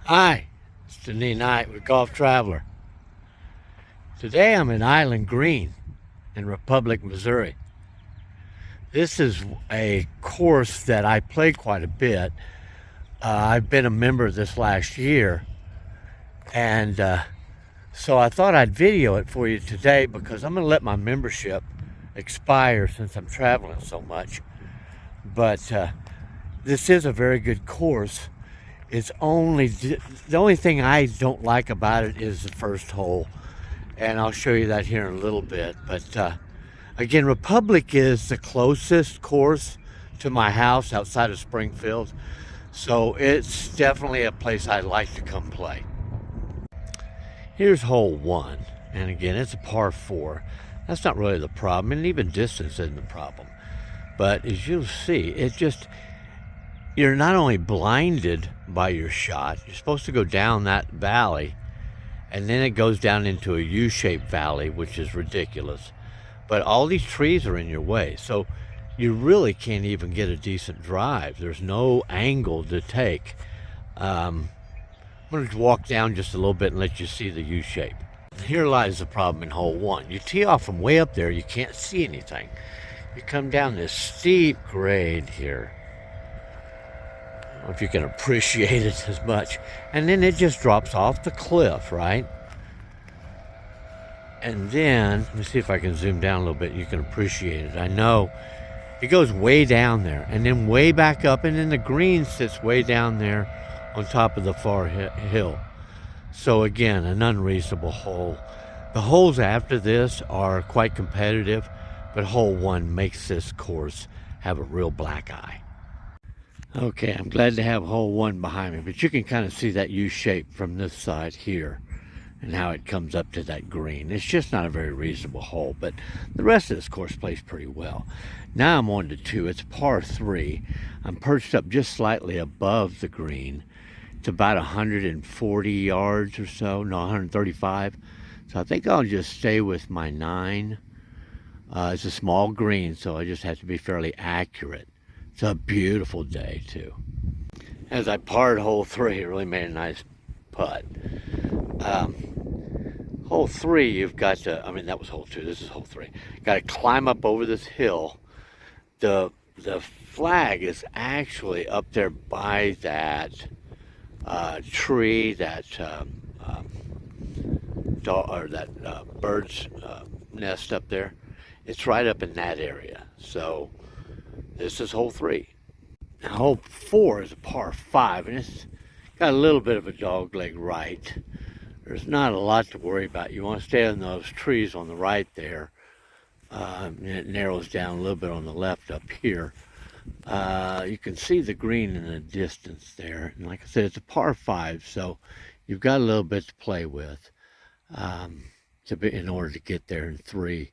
Hi, it's Denis Knight with Golf Traveler. Today I'm in Island Green in Republic, Missouri. This is a course that I play quite a bit. I've been a member this last year, and so I thought I'd video it for you today because I'm going to let my membership expire since I'm traveling so much. But this is a very good course. It's only the only thing I don't like about it is the first hole, and I'll show you that here in a little bit. But again, Republic is the closest course to my house outside of Springfield, so it's definitely a place I'd like to come play. Here's hole 1, and again, it's a par 4. That's not really the problem, and even distance isn't the problem. But as you'll see, you're not only blinded by your shot, you're supposed to go down that valley, and then it goes down into a U-shaped valley, which is ridiculous. But all these trees are in your way, so you really can't even get a decent drive. There's no angle to take. I'm going to walk down just a little bit and let you see the U-shape. Here lies the problem in hole 1. You tee off from way up there, you can't see anything. You come down this steep grade here. I don't know if you can appreciate it as much. And then it just drops off the cliff, right? And then, let me see if I can zoom down a little bit. You can appreciate it. I know it goes way down there and then way back up, and then the green sits way down there on top of the far hill. So again, an unreasonable hole. The holes after this are quite competitive, but hole 1 makes this course have a real black eye. Okay, I'm glad to have hole 1 behind me, but you can kind of see that U-shape from this side here and how it comes up to that green. It's just not a very reasonable hole, but the rest of this course plays pretty well. Now I'm on to 2. It's par 3. I'm perched up just slightly above the green. It's about 140 yards or so, no, 135. So I think I'll just stay with my 9. It's a small green, so I just have to be fairly accurate. It's a beautiful day, too. As I parred hole 3, it really made a nice putt. Hole 3, you've got to, that was hole 2, this is hole 3. Got to climb up over this hill. The flag is actually up there by that tree, that bird's nest up there. It's right up in that area. So this is hole 3. Now hole 4 is a par 5, and it's got a little bit of a dogleg right. There's not a lot to worry about. You want to stay on those trees on the right there. And it narrows down a little bit on the left up here. You can see the green in the distance there. And like I said, it's a par 5, so you've got a little bit to play with in order to get there in 3.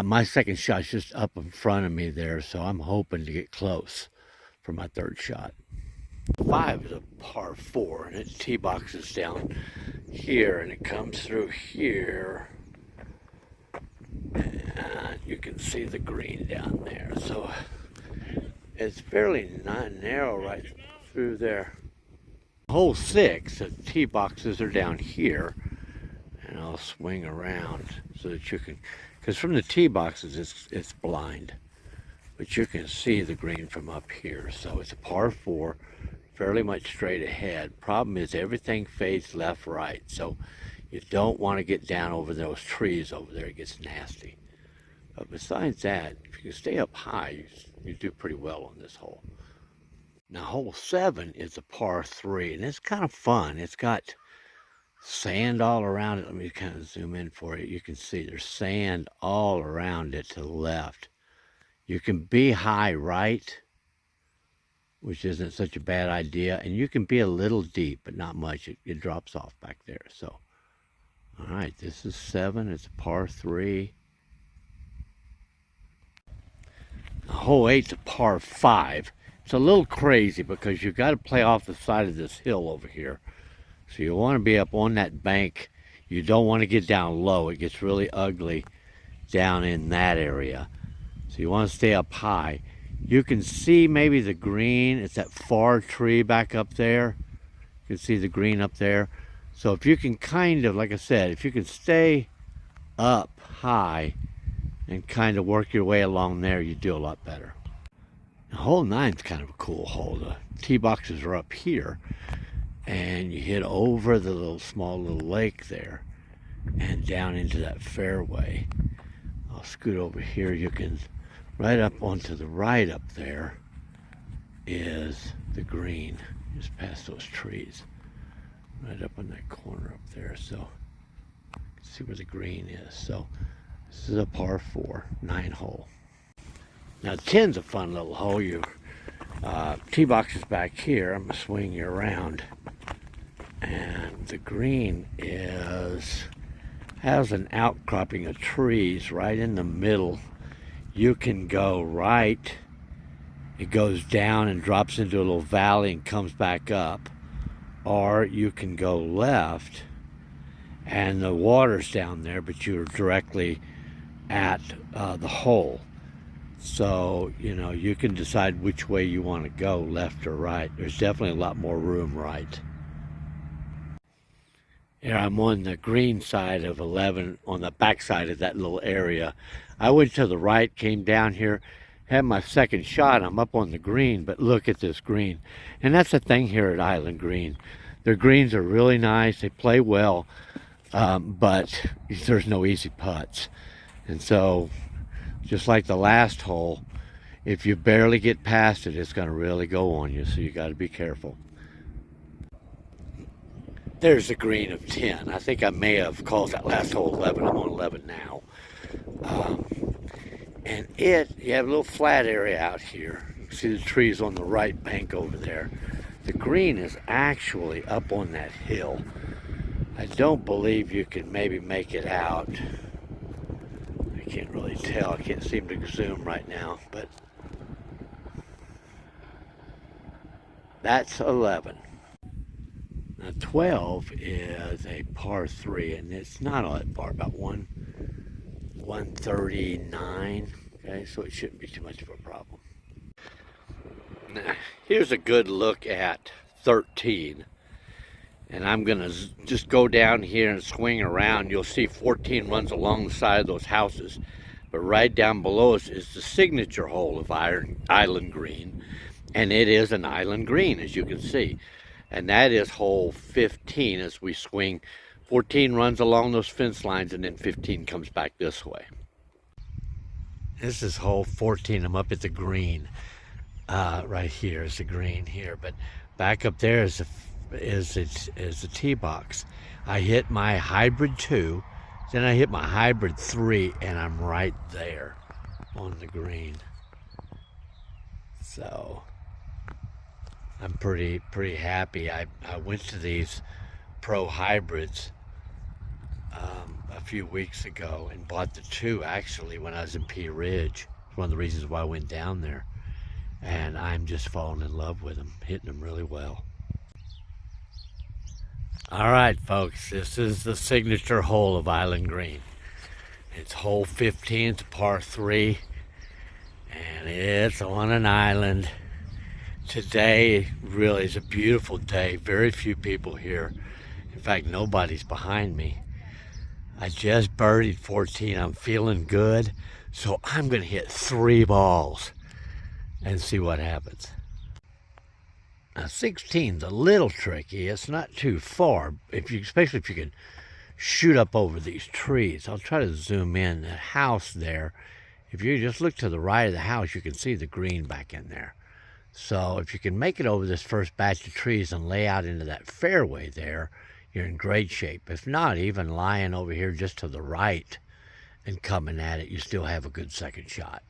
My second shot's just up in front of me there, so I'm hoping to get close for my 3rd shot. 5 is a par 4, and it tee boxes down here, and it comes through here. And you can see the green down there, so it's fairly narrow right through there. Hole 6, the tee boxes are down here, and I'll swing around so that you can, because from the tee boxes it's blind, but you can see the green from up here. So it's a par 4, fairly much straight ahead. Problem is everything fades left, right, so you don't want to get down over those trees over there. It gets nasty. But besides that, if you can stay up high, you do pretty well on this hole. Now hole 7 is a par 3, and it's kind of fun. It's got sand all around it. Let me kind of zoom in for you. You can see there's sand all around it to the left. You can be high right, which isn't such a bad idea, and you can be a little deep, but not much. It drops off back there. So, all right, this is 7. It's a par 3. Hole 8's a par 5. It's a little crazy because you've got to play off the side of this hill over here. So you want to be up on that bank. You don't want to get down low. It gets really ugly down in that area. So you want to stay up high. You can see maybe the green. It's that far tree back up there. You can see the green up there. So if you can kind of, like I said, if you can stay up high and kind of work your way along there, you do a lot better. Now, hole 9's kind of a cool hole. The tee boxes are up here, and you hit over the small little lake there and down into that fairway. I'll scoot over here. You can, right up onto the right up there is the green, just past those trees. Right up in that corner up there. So you can see where the green is. So this is a par 4, 9 hole. Now 10's a fun little hole. Your tee box is back here. I'm gonna swing you around, and the green has an outcropping of trees right in the middle. You can go right. It goes down and drops into a little valley and comes back up, or you can go left, and the water's down there, but you're directly at the hole. So, you know, you can decide which way you want to go, left or right. There's definitely a lot more room right. Here I'm on the green side of 11, on the back side of that little area. I went to the right, came down here, had my second shot. I'm up on the green, but look at this green. And that's the thing here at Island Green. Their greens are really nice. They play well, but there's no easy putts. And so, just like the last hole, if you barely get past it, it's going to really go on you. So you got to be careful. There's the green of 10. I think I may have called that last hole 11. I'm on 11 now. And you have a little flat area out here. You see the trees on the right bank over there. The green is actually up on that hill. I don't believe you can maybe make it out. I can't really tell. I can't seem to zoom right now, but that's 11. Now 12 is a par 3, and it's not all that far, about 139. Okay, so it shouldn't be too much of a problem. Now, here's a good look at 13. And I'm going to just go down here and swing around. You'll see 14 runs along the side of those houses. But right down below us is the signature hole of Island Green. And it is an island green, as you can see. And that is hole 15 as we swing. 14 runs along those fence lines, and then 15 comes back this way. This is hole 14. I'm up at the green. Right here is the green here. But back up there is the tee box. I hit my hybrid 2, then I hit my hybrid 3, and I'm right there on the green. So I'm pretty happy. I went to these pro hybrids a few weeks ago and bought the 2 actually when I was in Pea Ridge. It's one of the reasons why I went down there. And I'm just falling in love with them, hitting them really well. All right, folks, this is the signature hole of Island Green. It's hole 15, it's a par 3, and it's on an island. Today really is a beautiful day. Very few people here. In fact, nobody's behind me. I just birdied 14. I'm feeling good, so I'm going to hit 3 balls and see what happens. Now 16's a little tricky. It's not too far, especially if you can shoot up over these trees. I'll try to zoom in. That house there, if you just look to the right of the house, you can see the green back in there. So if you can make it over this first batch of trees and lay out into that fairway there, you're in great shape. If not, even lying over here just to the right and coming at it, you still have a good second shot.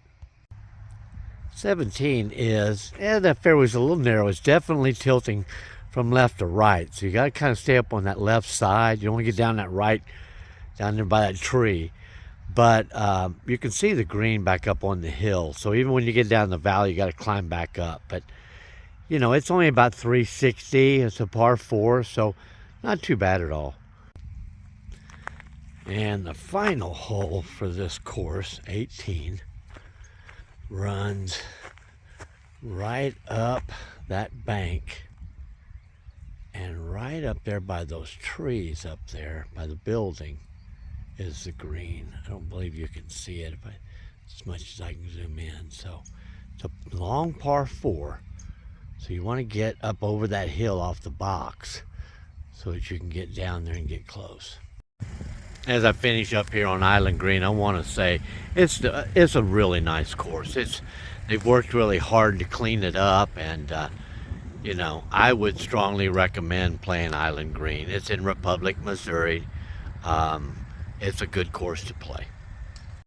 17 is, that fairway's a little narrow. It's definitely tilting from left to right. So you got to kind of stay up on that left side. You don't want to get down that right, down there by that tree. But you can see the green back up on the hill. So even when you get down the valley, you got to climb back up. But, you know, it's only about 360. It's a par 4, so not too bad at all. And the final hole for this course, 18, runs right up that bank and right up there by those trees up there by the building is the green. I don't believe you can see it as much as I can zoom in. So it's a long par 4. So you want to get up over that hill off the box so that you can get down there and get close. As I finish up here on Island Green, I want to say it's a really nice course. They've worked really hard to clean it up, and you know, I would strongly recommend playing Island Green. It's in Republic, Missouri. It's a good course to play.